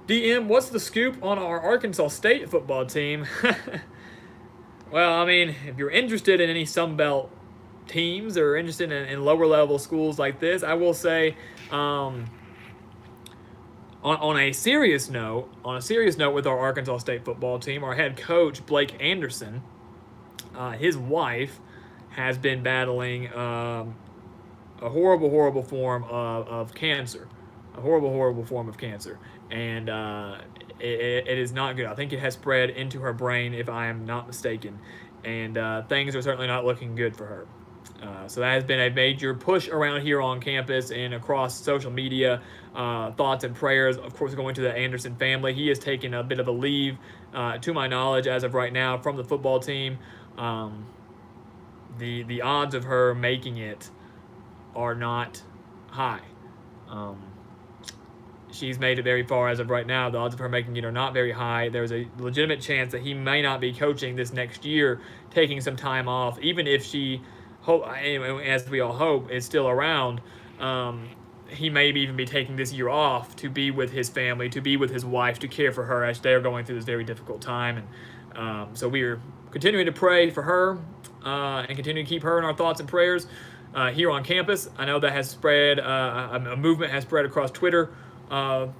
DM, what's the scoop on our Arkansas State football team? Well, I mean, if you're interested in any Sun Belt teams or interested in lower level schools like this, I will say, on a serious note, with our Arkansas State football team, our head coach Blake Anderson, his wife has been battling a horrible form of cancer, and it is not good. I think it has spread into her brain, if I am not mistaken, and things are certainly not looking good for her. So that has been a major push around here on campus and across social media. Thoughts and prayers, of course, going to the Anderson family. He has taken a bit of a leave, to my knowledge, as of right now, from the football team. The odds of her making it are not high. She's made it very far as of right now. The odds of her making it are not very high. There's a legitimate chance that he may not be coaching this next year, taking some time off, even if she, as we all hope, is still around. He may even be taking this year off to be with his family, to be with his wife, to care for her as they are going through this very difficult time. And so we are continuing to pray for her and continue to keep her in our thoughts and prayers here on campus. I know that has spread, a movement has spread across Twitter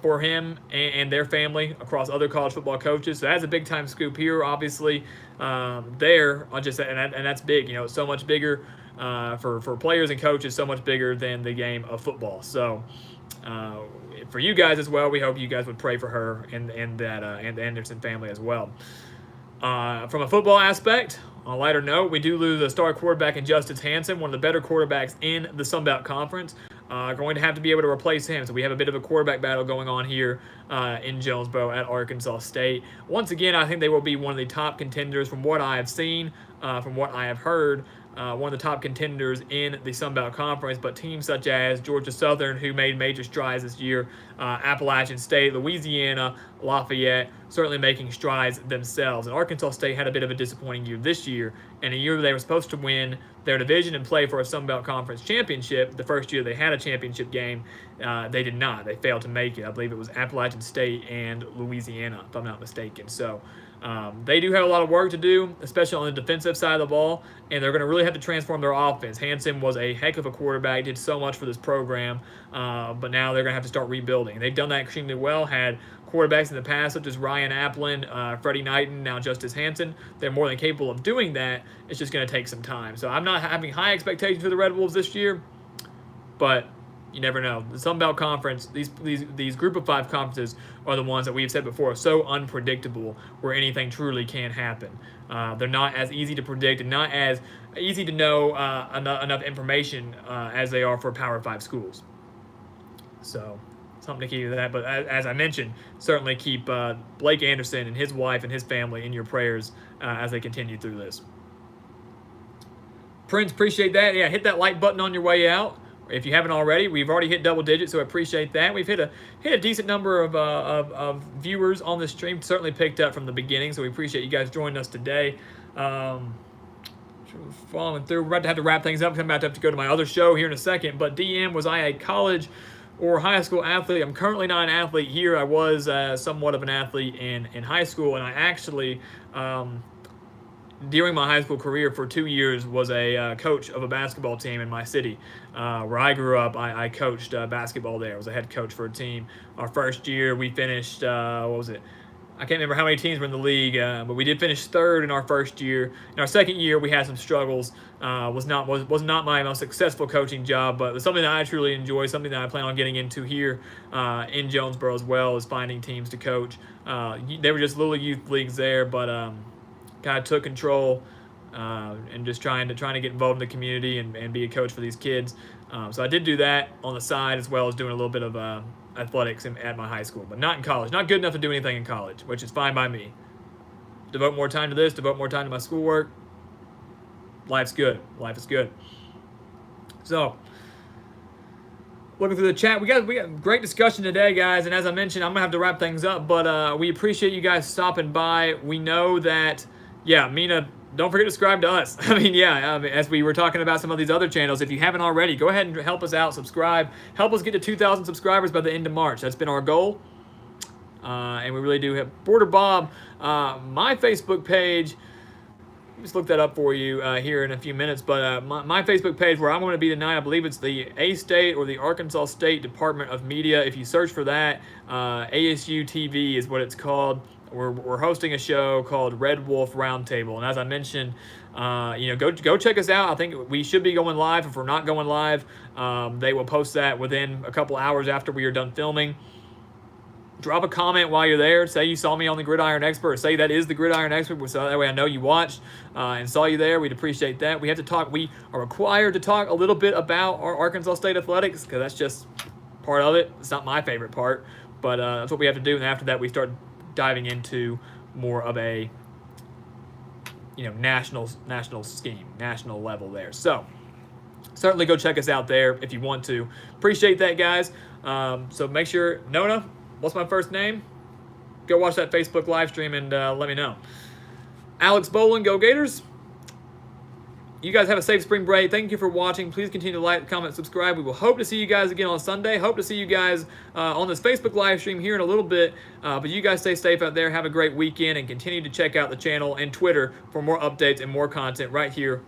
for him and their family, across other college football coaches. So that's a big time scoop here, obviously. There, and that's big. It's so much bigger for players and coaches, so much bigger than the game of football. So for you guys as well, we hope you guys would pray for her and the Anderson family as well. From a football aspect, on a lighter note, we do lose a star quarterback in Justice Hansen, one of the better quarterbacks in the Sun Belt Conference. Going to have to be able to replace him. So we have a bit of a quarterback battle going on here in Jonesboro at Arkansas State. Once again, I think they will be one of the top contenders from what I have seen, from what I have heard. One of the top contenders in the Sun Belt Conference, but teams such as Georgia Southern, who made major strides this year, Appalachian State, Louisiana, Lafayette, certainly making strides themselves. And Arkansas State had a bit of a disappointing year this year, and a year they were supposed to win their division and play for a Sun Belt Conference championship. The first year they had a championship game, they did not. They failed to make it. I believe it was Appalachian State and Louisiana, if I'm not mistaken. So they do have a lot of work to do, especially on the defensive side of the ball, and they're going to really have to transform their offense. Hansen was a heck of a quarterback, did so much for this program, but now they're going to have to start rebuilding. They've done that extremely well, had quarterbacks in the past such as Ryan Applin, Freddie Knighton, now Justice Hansen. They're more than capable of doing that. It's just going to take some time. So I'm not having high expectations for the Red Wolves this year, but you never know. The Sun Belt Conference, these group of 5 conferences are the ones that we've said before are so unpredictable, where anything truly can happen. They're not as easy to predict and not as easy to know enough information as they are for Power 5 schools. So something to keep to that. But as I mentioned, certainly keep Blake Anderson and his wife and his family in your prayers as they continue through this. Prince, appreciate that. Yeah, hit that like button on your way out. If you haven't already, we've already hit double digits, so I appreciate that. We've hit a decent number of viewers on this stream. Certainly picked up from the beginning, so we appreciate you guys joining us today. Following through, we're about to have to wrap things up. I'm about to have to go to my other show here in a second. But DM, was I a college or high school athlete? I'm currently not an athlete here. I was somewhat of an athlete in high school, and I actually during my high school career for 2 years was a coach of a basketball team in my city. Where I grew up, I coached basketball there. I was a head coach for a team. Our first year, we finished, what was it? I can't remember how many teams were in the league, but we did finish third in our first year. In our second year, we had some struggles. Was not my most successful coaching job, but it was something that I truly enjoy, something that I plan on getting into here in Jonesboro as well, is finding teams to coach. They were just little youth leagues there, but kind of took control and just trying to get involved in the community and be a coach for these kids. So I did do that on the side, as well as doing a little bit of athletics at my high school, but not in college. Not good enough to do anything in college, which is fine by me. Devote more time to this, devote more time to my schoolwork. Life's good. Life is good. So Looking through the chat, we got great discussion today, guys. And as I mentioned, I'm gonna have to wrap things up, but we appreciate you guys stopping by. We know that, yeah, Mina, don't forget to subscribe to us. I mean, yeah, as we were talking about some of these other channels, if you haven't already, go ahead and help us out, subscribe, help us get to 2,000 subscribers by the end of March. That's been our goal, and we really do have. Border Bob, my Facebook page. Just look that up for you here in a few minutes. But my Facebook page, where I'm going to be tonight, I believe it's the A-State or the Arkansas State Department of Media. If you search for that, ASU TV is what it's called. We're hosting a show called Red Wolf Roundtable, and as I mentioned, go check us out. I think we should be going live. If we're not going live, they will post that within a couple hours after we are done filming. Drop a comment while you're there. Say you saw me on the Gridiron Expert. Or say that is the Gridiron Expert, so that way I know you watched and saw you there. We'd appreciate that. We have to talk. We are required to talk a little bit about our Arkansas State athletics because that's just part of it. It's not my favorite part, but that's what we have to do. And after that, we start diving into more of a national scheme, national level there. So certainly go check us out there if you want to. Appreciate that, guys. So make sure, Nona, what's my first name? Go watch that Facebook live stream and let me know. Alex Bolin, go Gators. You guys have a safe spring break. Thank you for watching. Please continue to like, comment, subscribe. We will hope to see you guys again on Sunday. Hope to see you guys on this Facebook live stream here in a little bit. But you guys stay safe out there. Have a great weekend and continue to check out the channel and Twitter for more updates and more content right here